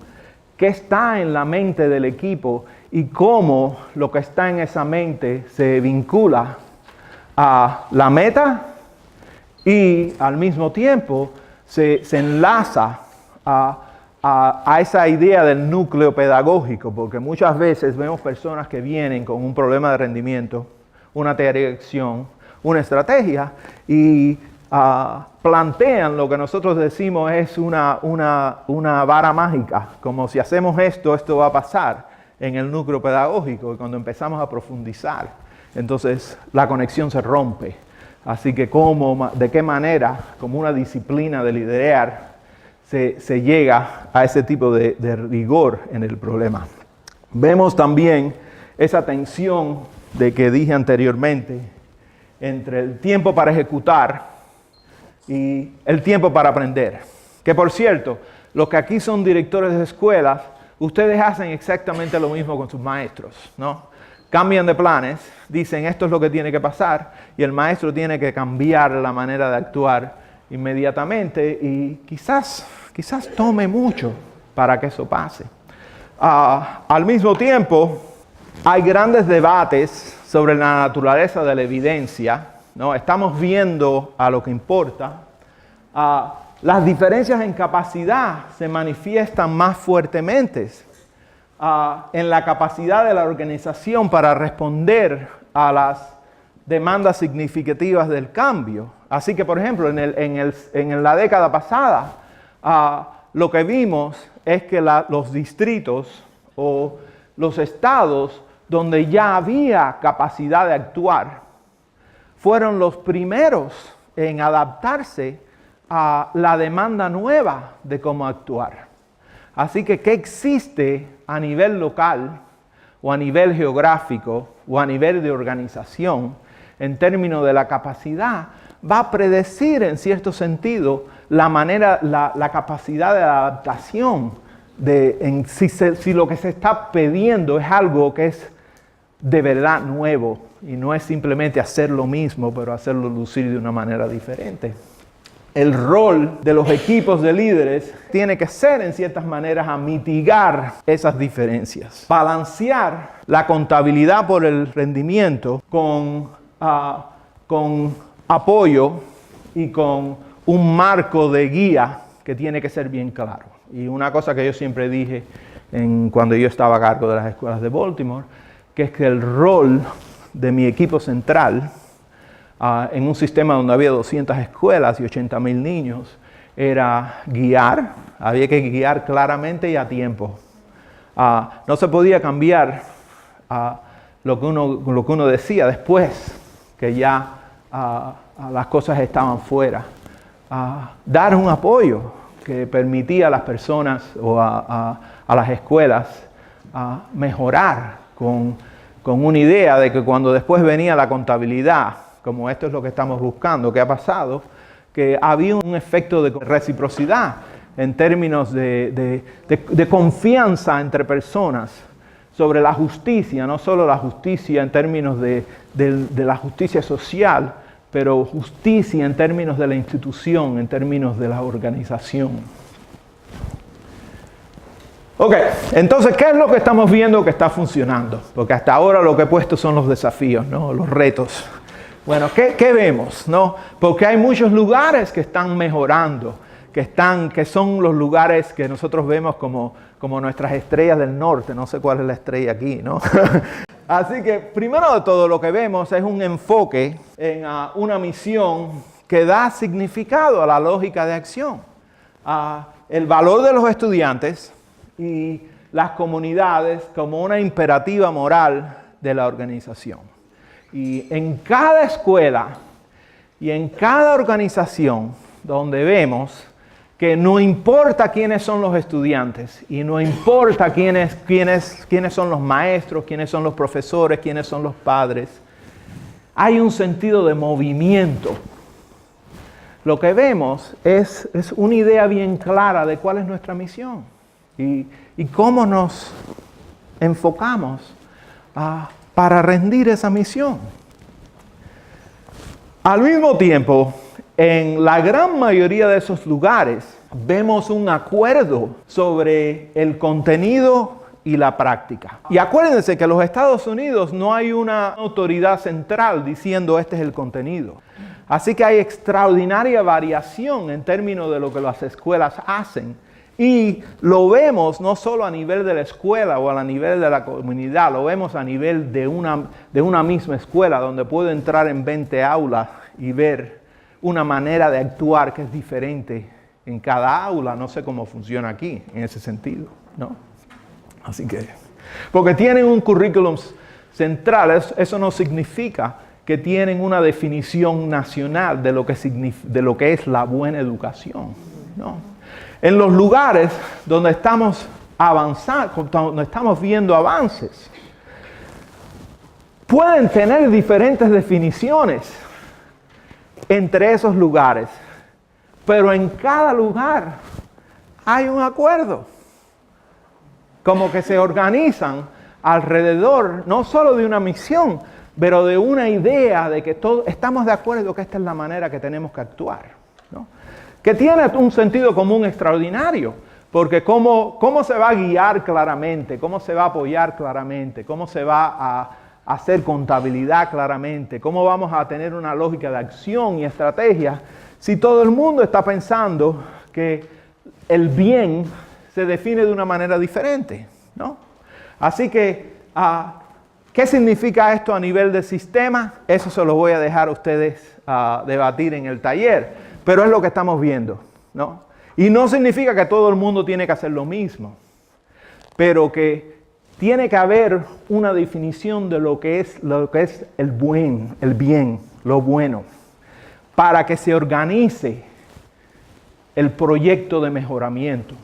qué está en la mente del equipo y cómo lo que está en esa mente se vincula a la meta y al mismo tiempo se enlaza a esa idea del núcleo pedagógico, porque muchas veces vemos personas que vienen con un problema de rendimiento, una tarea de acción, una estrategia y plantean lo que nosotros decimos es una vara mágica, como si hacemos esto va a pasar en el núcleo pedagógico, y cuando empezamos a profundizar, entonces la conexión se rompe. Así que de qué manera, como una disciplina de liderar, se llega a ese tipo de rigor en el problema. Vemos también esa tensión de que dije anteriormente entre el tiempo para ejecutar y el tiempo para aprender. Que por cierto, los que aquí son directores de escuelas, ustedes hacen exactamente lo mismo con sus maestros, ¿no? Cambian de planes, dicen esto es lo que tiene que pasar y el maestro tiene que cambiar la manera de actuar inmediatamente y quizás tome mucho para que eso pase. Al mismo tiempo, hay grandes debates sobre la naturaleza de la evidencia, ¿no? Estamos viendo a lo que importa. Las diferencias en capacidad se manifiestan más fuertemente en la capacidad de la organización para responder a las demandas significativas del cambio. Así que, por ejemplo, en la década pasada, lo que vimos es que los distritos o los estados donde ya había capacidad de actuar fueron los primeros en adaptarse a la demanda nueva de cómo actuar. Así que, ¿qué existe a nivel local o a nivel geográfico o a nivel de organización en términos de la capacidad? Va a predecir en cierto sentido la capacidad de adaptación si lo que se está pidiendo es algo que es de verdad nuevo y no es simplemente hacer lo mismo, pero hacerlo lucir de una manera diferente. El rol de los equipos de líderes tiene que ser, en ciertas maneras, a mitigar esas diferencias. Balancear la contabilidad por el rendimiento con apoyo y con un marco de guía que tiene que ser bien claro. Y una cosa que yo siempre dije cuando yo estaba a cargo de las escuelas de Baltimore, que es que el rol de mi equipo central en un sistema donde había 200 escuelas y 80,000 niños, era guiar, había que guiar claramente y a tiempo. No se podía cambiar lo que uno decía después que ya las cosas estaban fuera. Dar un apoyo, que permitía a las personas o a las escuelas mejorar con una idea de que cuando después venía la contabilidad, como esto es lo que estamos buscando, ¿qué ha pasado? Que había un efecto de reciprocidad en términos de confianza entre personas sobre la justicia, no solo la justicia en términos de la justicia social, pero justicia en términos de la institución, en términos de la organización. Ok, entonces, ¿qué es lo que estamos viendo que está funcionando? Porque hasta ahora lo que he puesto son los desafíos, ¿no? Los retos. Bueno, ¿qué vemos? ¿No? Porque hay muchos lugares que están mejorando, que son los lugares que nosotros vemos como nuestras estrellas del norte. No sé cuál es la estrella aquí, ¿no? Así que, primero de todo, lo que vemos es un enfoque en una misión que da significado a la lógica de acción. El valor de los estudiantes y las comunidades como una imperativa moral de la organización. Y en cada escuela y en cada organización donde vemos que no importa quiénes son los estudiantes y no importa quiénes son los maestros, quiénes son los profesores, quiénes son los padres, hay un sentido de movimiento. Lo que vemos es una idea bien clara de cuál es nuestra misión y cómo nos enfocamos para rendir esa misión. Al mismo tiempo, en la gran mayoría de esos lugares vemos un acuerdo sobre el contenido y la práctica. Y acuérdense que en los Estados Unidos no hay una autoridad central diciendo este es el contenido. Así que hay extraordinaria variación en términos de lo que las escuelas hacen. Y lo vemos no solo a nivel de la escuela o a nivel de la comunidad, lo vemos a nivel de una misma escuela donde puedo entrar en 20 aulas y ver una manera de actuar que es diferente en cada aula. No sé cómo funciona aquí en ese sentido, ¿no? Así que, porque tienen un currículum central, eso no significa que tienen una definición nacional de lo que es la buena educación, ¿no? En los lugares donde estamos avanzando, donde estamos viendo avances, pueden tener diferentes definiciones entre esos lugares, pero en cada lugar hay un acuerdo. Como que se organizan alrededor no solo de una misión, pero de una idea de que todos estamos de acuerdo que esta es la manera que tenemos que actuar, ¿no? Que tiene un sentido común extraordinario, porque cómo se va a guiar claramente, cómo se va a apoyar claramente, cómo se va a hacer contabilidad claramente, cómo vamos a tener una lógica de acción y estrategia, si todo el mundo está pensando que el bien se define de una manera diferente, ¿no? Así que, ¿qué significa esto a nivel de sistema? Eso se lo voy a dejar a ustedes debatir en el taller. Pero es lo que estamos viendo, ¿no? Y no significa que todo el mundo tiene que hacer lo mismo, pero que tiene que haber una definición de lo que es el bien, lo bueno, para que se organice el proyecto de mejoramiento.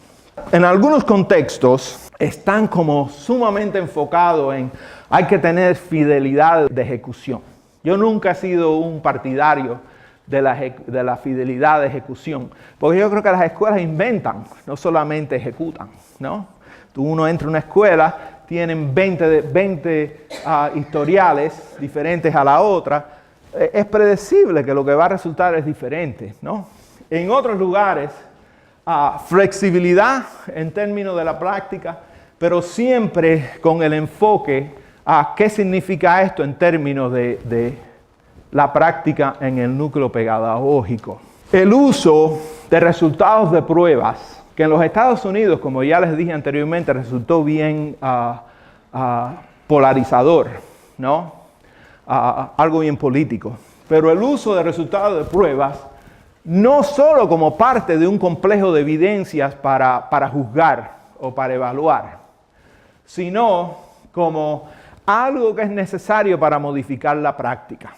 En algunos contextos están como sumamente enfocados en hay que tener fidelidad de ejecución. Yo nunca he sido un partidario de la fidelidad de ejecución. Porque yo creo que las escuelas inventan, no solamente ejecutan, ¿no? Uno entra a una escuela, tienen 20 historiales diferentes a la otra. Es predecible que lo que va a resultar es diferente, ¿no? En otros lugares, flexibilidad en términos de la práctica, pero siempre con el enfoque a qué significa esto en términos de la práctica en el núcleo pedagógico. El uso de resultados de pruebas, que en los Estados Unidos, como ya les dije anteriormente, resultó bien polarizador, ¿no? Algo bien político. Pero el uso de resultados de pruebas, no solo como parte de un complejo de evidencias para juzgar o para evaluar, sino como algo que es necesario para modificar la práctica.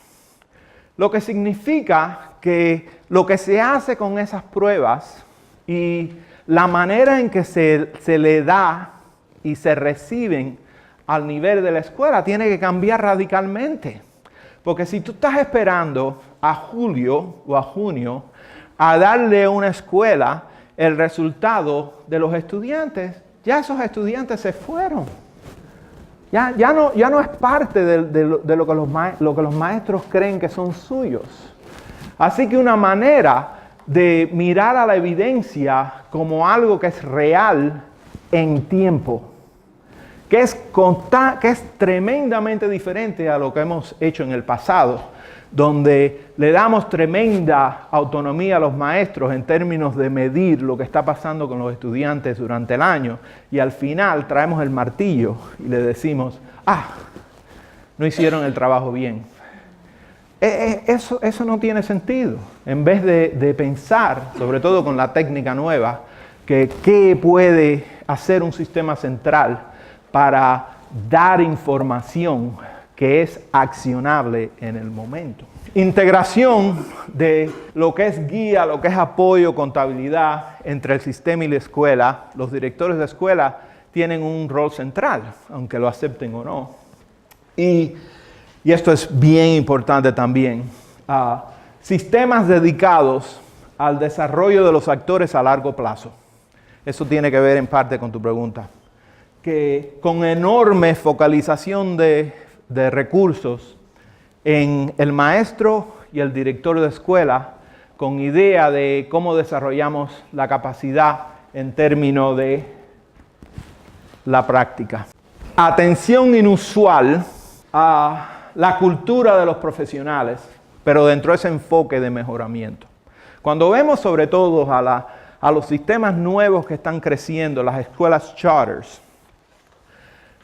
Lo que significa que lo que se hace con esas pruebas Y la manera en que se le da y se reciben al nivel de la escuela tiene que cambiar radicalmente. Porque si tú estás esperando a julio o a junio a darle a una escuela el resultado de los estudiantes, ya esos estudiantes se fueron. Ya no es parte de lo que los maestros creen que son suyos. Así que una manera de mirar a la evidencia como algo que es real en tiempo, que es tremendamente diferente a lo que hemos hecho en el pasado, donde le damos tremenda autonomía a los maestros en términos de medir lo que está pasando con los estudiantes durante el año, y al final traemos el martillo y le decimos, no hicieron el trabajo bien. Eso no tiene sentido. En vez de pensar, sobre todo con la técnica nueva, que qué puede hacer un sistema central para dar información que es accionable en el momento. Integración de lo que es guía, lo que es apoyo, contabilidad entre el sistema y la escuela. Los directores de escuela tienen un rol central, aunque lo acepten o no. Y esto es bien importante también. Sistemas dedicados al desarrollo de los actores a largo plazo. Eso tiene que ver en parte con tu pregunta. Que con enorme focalización de recursos en el maestro y el director de escuela, con idea de cómo desarrollamos la capacidad en términos de la práctica. Atención inusual a la cultura de los profesionales, pero dentro de ese enfoque de mejoramiento. Cuando vemos sobre todo a los sistemas nuevos que están creciendo, las escuelas charters,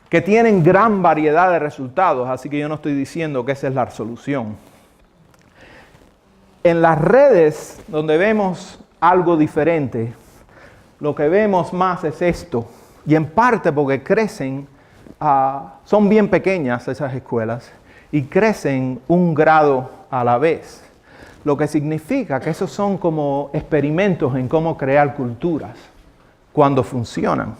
que tienen gran variedad de resultados, así que yo no estoy diciendo que esa es la solución. En las redes donde vemos algo diferente, lo que vemos más es esto, y en parte porque crecen, son bien pequeñas esas escuelas, y crecen un grado a la vez, lo que significa que esos son como experimentos en cómo crear culturas, cuando funcionan.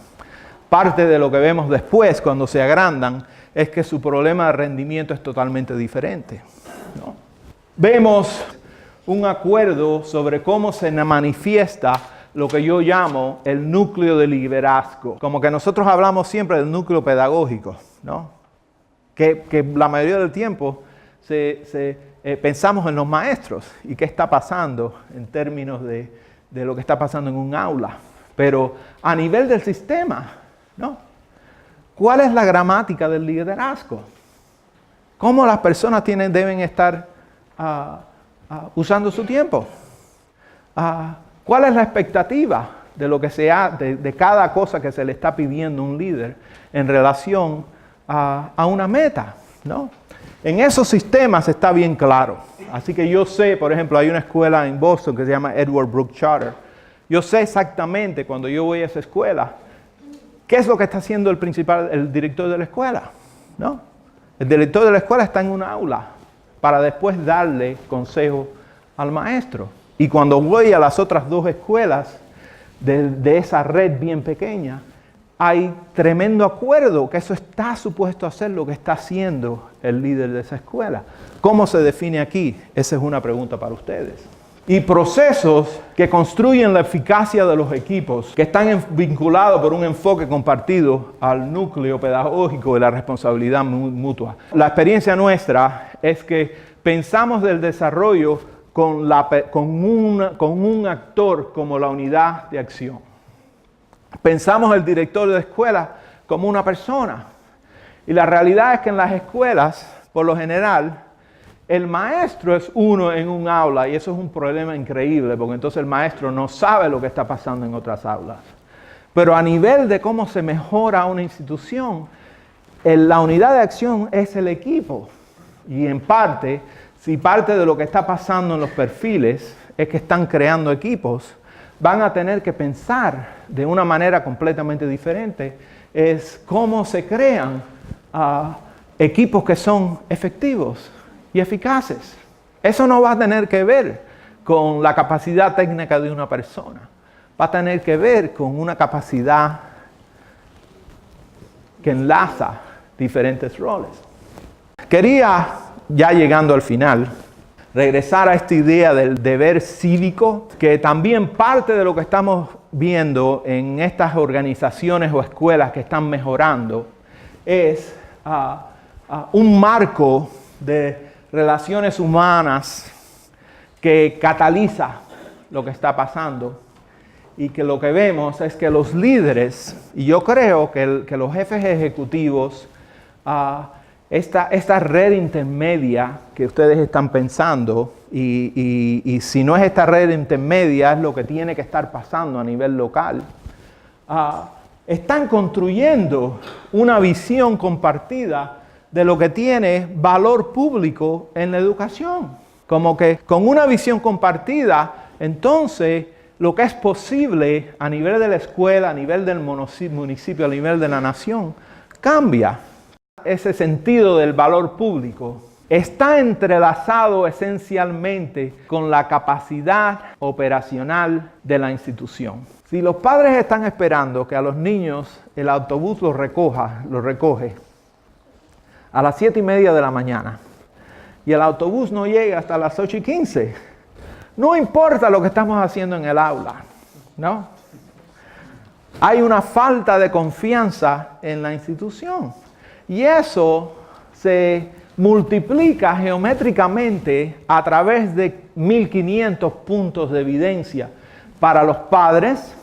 Parte de lo que vemos después, cuando se agrandan, es que su problema de rendimiento es totalmente diferente, ¿no? Vemos un acuerdo sobre cómo se manifiesta lo que yo llamo el núcleo de liderazgo. Como que nosotros hablamos siempre del núcleo pedagógico, ¿no? Que la mayoría del tiempo pensamos en los maestros y qué está pasando en términos de lo que está pasando en un aula. Pero a nivel del sistema, ¿no? ¿Cuál es la gramática del liderazgo? ¿Cómo las personas deben estar usando su tiempo? ¿Cuál es la expectativa de lo que de cada cosa que se le está pidiendo a un líder en relación a una meta, ¿no? En esos sistemas está bien claro. Así que yo sé, por ejemplo, hay una escuela en Boston que se llama Edward Brooke Charter. Yo sé exactamente cuando yo voy a esa escuela qué es lo que está haciendo el director de la escuela, ¿no? El director de la escuela está en un aula para después darle consejo al maestro. Y cuando voy a las otras dos escuelas de esa red bien pequeña, hay tremendo acuerdo que eso está supuesto a hacer lo que está haciendo el líder de esa escuela. ¿Cómo se define aquí? Esa es una pregunta para ustedes. Y procesos que construyen la eficacia de los equipos, que están vinculados por un enfoque compartido al núcleo pedagógico de la responsabilidad mutua. La experiencia nuestra es que pensamos del desarrollo con un actor como la unidad de acción. Pensamos el director de escuela como una persona. Y la realidad es que en las escuelas, por lo general, el maestro es uno en un aula y eso es un problema increíble porque entonces el maestro no sabe lo que está pasando en otras aulas. Pero a nivel de cómo se mejora una institución, la unidad de acción es el equipo. Y en parte, si parte de lo que está pasando en los perfiles es que están creando equipos, van a tener que pensar de una manera completamente diferente es cómo se crean equipos que son efectivos y eficaces. Eso no va a tener que ver con la capacidad técnica de una persona. va a tener que ver con una capacidad que enlaza diferentes roles. Quería, ya llegando al final, regresar a esta idea del deber cívico, que también parte de lo que estamos viendo en estas organizaciones o escuelas que están mejorando es un marco de relaciones humanas que cataliza lo que está pasando y que lo que vemos es que los líderes, y yo creo que los jefes ejecutivos, esta red intermedia que ustedes están pensando, y si no es esta red intermedia, es lo que tiene que estar pasando a nivel local, están construyendo una visión compartida de lo que tiene valor público en la educación. Como que con una visión compartida, entonces lo que es posible a nivel de la escuela, a nivel del municipio, a nivel de la nación, cambia. Ese sentido del valor público está entrelazado esencialmente con la capacidad operacional de la institución. Si los padres están esperando que a los niños el autobús los recoge a las 7:30 de la mañana y el autobús no llega hasta las 8:15, no importa lo que estamos haciendo en el aula, ¿no? Hay una falta de confianza en la institución y eso se multiplica geométricamente a través de 1500 puntos de evidencia para los padres,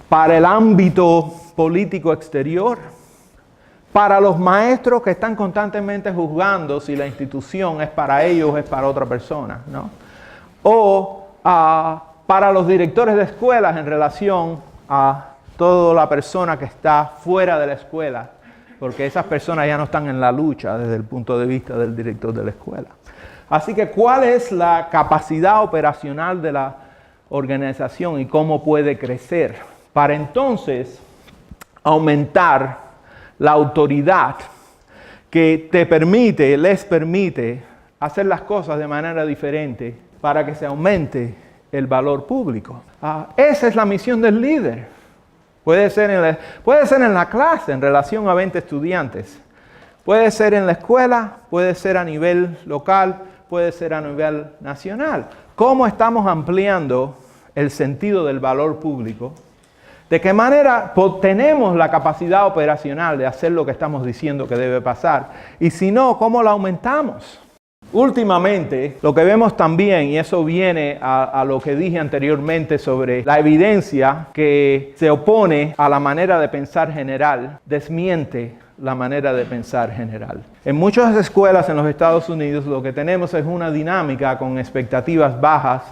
para el ámbito político exterior, para los maestros que están constantemente juzgando si la institución es para ellos o es para otra persona, ¿no? O para los directores de escuelas en relación a toda la persona que está fuera de la escuela, porque esas personas ya no están en la lucha desde el punto de vista del director de la escuela. Así que, ¿cuál es la capacidad operacional de la organización y cómo puede crecer? Para entonces aumentar la autoridad que les permite hacer las cosas de manera diferente para que se aumente el valor público. Esa es la misión del líder. Puede ser en la clase en relación a 20 estudiantes. Puede ser en la escuela, puede ser a nivel local, puede ser a nivel nacional. ¿Cómo estamos ampliando el sentido del valor público? ¿De qué manera tenemos la capacidad operacional de hacer lo que estamos diciendo que debe pasar? Y si no, ¿cómo la aumentamos? Últimamente, lo que vemos también, y eso viene a lo que dije anteriormente sobre la evidencia que se opone a la manera de pensar general, desmiente la manera de pensar general. En muchas escuelas en los Estados Unidos lo que tenemos es una dinámica con expectativas bajas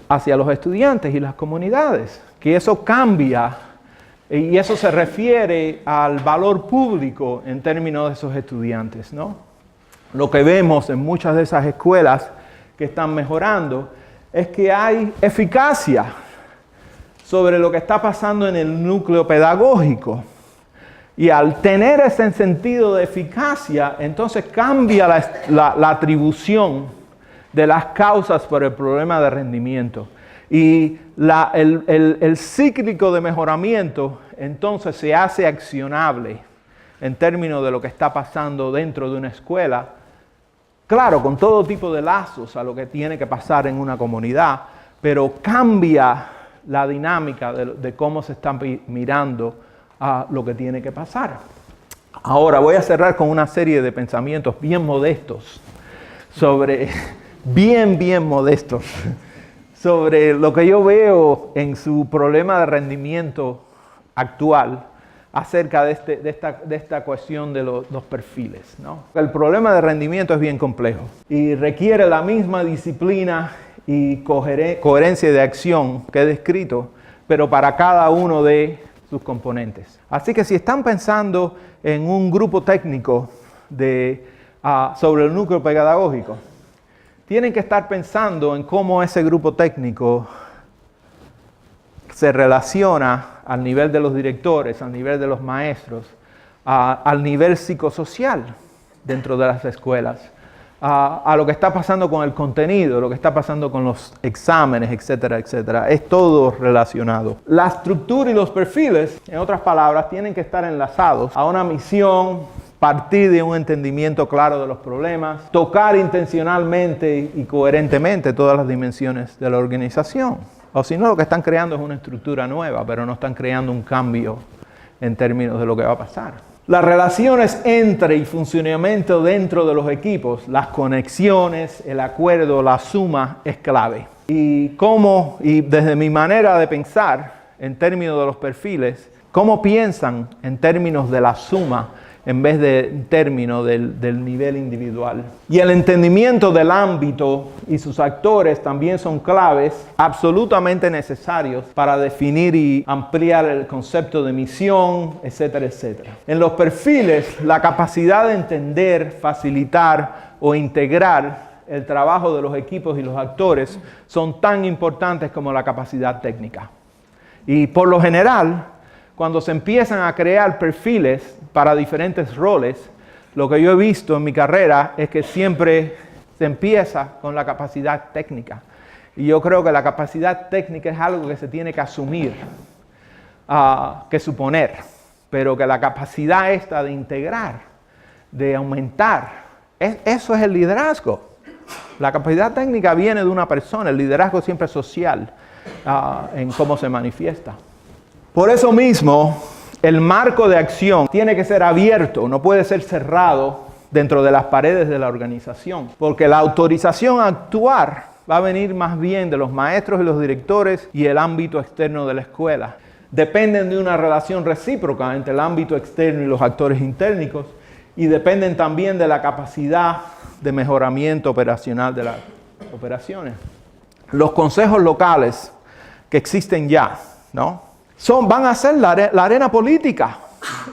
hacia los estudiantes y las comunidades, que eso cambia y eso se refiere al valor público en términos de esos estudiantes, ¿no? Lo que vemos en muchas de esas escuelas que están mejorando es que hay eficacia sobre lo que está pasando en el núcleo pedagógico. Y al tener ese sentido de eficacia, entonces cambia la atribución de las causas por el problema de rendimiento. Y el cíclico de mejoramiento entonces se hace accionable en términos de lo que está pasando dentro de una escuela. Claro, con todo tipo de lazos a lo que tiene que pasar en una comunidad, pero cambia la dinámica de cómo se está mirando a lo que tiene que pasar. Ahora voy a cerrar con una serie de pensamientos bien modestos, bien modestos, sobre lo que yo veo en su problema de rendimiento actual acerca de esta cuestión de los perfiles, ¿no? El problema de rendimiento es bien complejo y requiere la misma disciplina y coherencia de acción que he descrito, pero para cada uno de sus componentes. Así que si están pensando en un grupo técnico sobre el núcleo pedagógico, tienen que estar pensando en cómo ese grupo técnico se relaciona al nivel de los directores, al nivel de los maestros, al nivel psicosocial dentro de las escuelas, a lo que está pasando con el contenido, lo que está pasando con los exámenes, etcétera, etcétera. Es todo relacionado. La estructura y los perfiles, en otras palabras, tienen que estar enlazados a una misión, partir de un entendimiento claro de los problemas, tocar intencionalmente y coherentemente todas las dimensiones de la organización. O si no, lo que están creando es una estructura nueva, pero no están creando un cambio en términos de lo que va a pasar. Las relaciones entre y funcionamiento dentro de los equipos, las conexiones, el acuerdo, la suma es clave. Y desde mi manera de pensar en términos de los perfiles, cómo piensan en términos de la suma en vez de en términos del nivel individual. Y el entendimiento del ámbito y sus actores también son claves absolutamente necesarios para definir y ampliar el concepto de misión, etcétera, etcétera. En los perfiles, la capacidad de entender, facilitar o integrar el trabajo de los equipos y los actores son tan importantes como la capacidad técnica. Y por lo general, cuando se empiezan a crear perfiles para diferentes roles, lo que yo he visto en mi carrera es que siempre se empieza con la capacidad técnica. Y yo creo que la capacidad técnica es algo que se tiene que asumir, que suponer, pero que la capacidad esta de integrar, de aumentar, eso es el liderazgo. La capacidad técnica viene de una persona, el liderazgo siempre es social en cómo se manifiesta. Por eso mismo, el marco de acción tiene que ser abierto, no puede ser cerrado dentro de las paredes de la organización, porque la autorización a actuar va a venir más bien de los maestros y los directores y el ámbito externo de la escuela. Dependen de una relación recíproca entre el ámbito externo y los actores internos y dependen también de la capacidad de mejoramiento operacional de las operaciones. Los consejos locales que existen ya, ¿no? Van a ser la arena política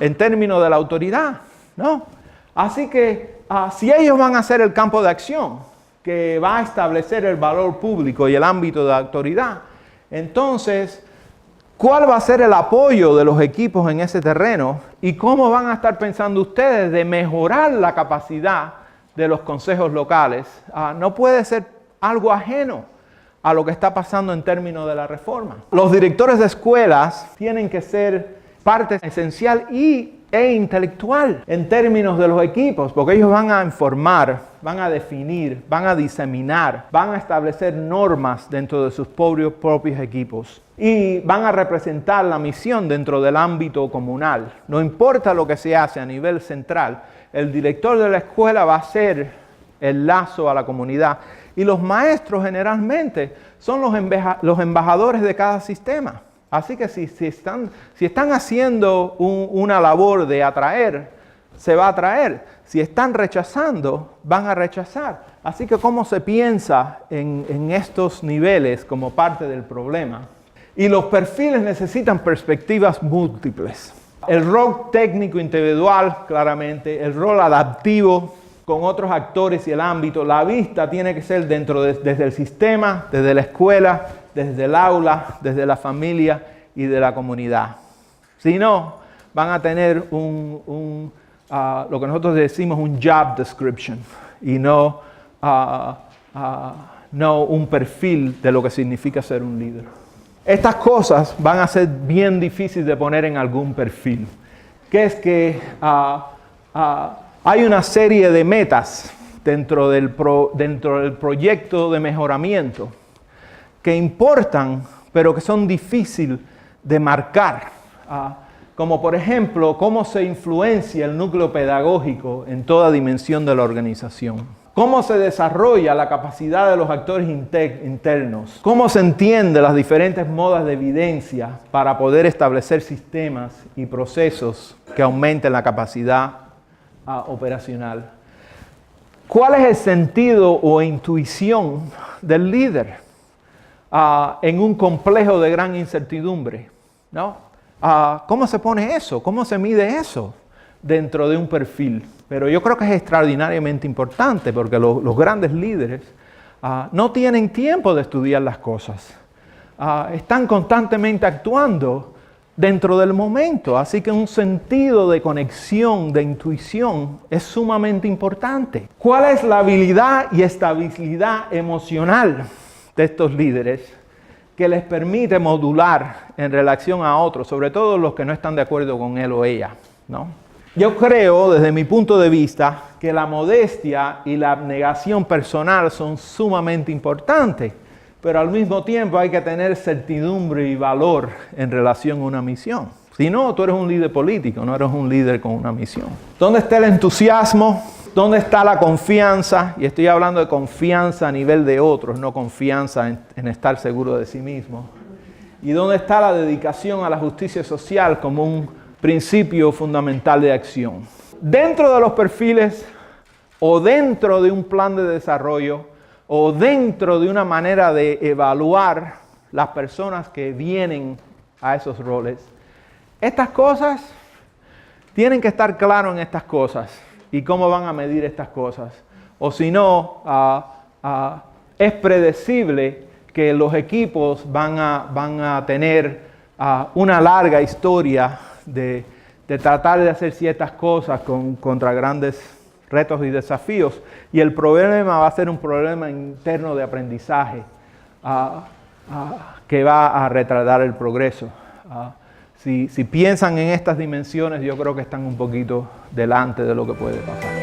en términos de la autoridad, ¿no? Así que si ellos van a ser el campo de acción que va a establecer el valor público y el ámbito de autoridad, entonces, ¿cuál va a ser el apoyo de los equipos en ese terreno? ¿Y cómo van a estar pensando ustedes de mejorar la capacidad de los consejos locales? No puede ser algo ajeno a lo que está pasando en términos de la reforma. Los directores de escuelas tienen que ser parte esencial e intelectual en términos de los equipos, porque ellos van a informar, van a definir, van a diseminar, van a establecer normas dentro de sus propios equipos y van a representar la misión dentro del ámbito comunal. No importa lo que se hace a nivel central, el director de la escuela va a ser el lazo a la comunidad. Y los maestros generalmente son los embajadores de cada sistema. Así que si están haciendo una labor de atraer, se va a atraer. Si están rechazando, van a rechazar. Así que cómo se piensa en estos niveles como parte del problema. Y los perfiles necesitan perspectivas múltiples. El rol técnico individual, claramente, el rol adaptivo con otros actores y el ámbito. La vista tiene que ser desde el sistema, desde la escuela, desde el aula, desde la familia y de la comunidad. Si no, van a tener lo que nosotros decimos un job description y no un perfil de lo que significa ser un líder. Estas cosas van a ser bien difíciles de poner en algún perfil, que es que hay una serie de metas dentro del proyecto de mejoramiento que importan, pero que son difíciles de marcar. Como por ejemplo, cómo se influencia el núcleo pedagógico en toda dimensión de la organización. Cómo se desarrolla la capacidad de los actores internos. Cómo se entienden las diferentes modas de evidencia para poder establecer sistemas y procesos que aumenten la capacidad operacional. ¿Cuál es el sentido o intuición del líder en un complejo de gran incertidumbre? ¿No? ¿Cómo se pone eso? ¿Cómo se mide eso dentro de un perfil? Pero yo creo que es extraordinariamente importante porque los grandes líderes no tienen tiempo de estudiar las cosas. Están constantemente actuando dentro del momento. Así que un sentido de conexión, de intuición, es sumamente importante. ¿Cuál es la habilidad y estabilidad emocional de estos líderes que les permite modular en relación a otros, sobre todo los que no están de acuerdo con él o ella, ¿no? Yo creo, desde mi punto de vista, que la modestia y la abnegación personal son sumamente importantes, pero al mismo tiempo hay que tener certidumbre y valor en relación a una misión. Si no, tú eres un líder político, no eres un líder con una misión. ¿Dónde está el entusiasmo? ¿Dónde está la confianza? Y estoy hablando de confianza a nivel de otros, no confianza en estar seguro de sí mismo. ¿Y dónde está la dedicación a la justicia social como un principio fundamental de acción? Dentro de los perfiles o dentro de un plan de desarrollo o dentro de una manera de evaluar las personas que vienen a esos roles, estas cosas tienen que estar claros en estas cosas y cómo van a medir estas cosas. O si no, es predecible que los equipos van a tener una larga historia de tratar de hacer ciertas cosas contra grandes retos y desafíos, y el problema va a ser un problema interno de aprendizaje que va a retardar el progreso. Si piensan en estas dimensiones, yo creo que están un poquito delante de lo que puede pasar.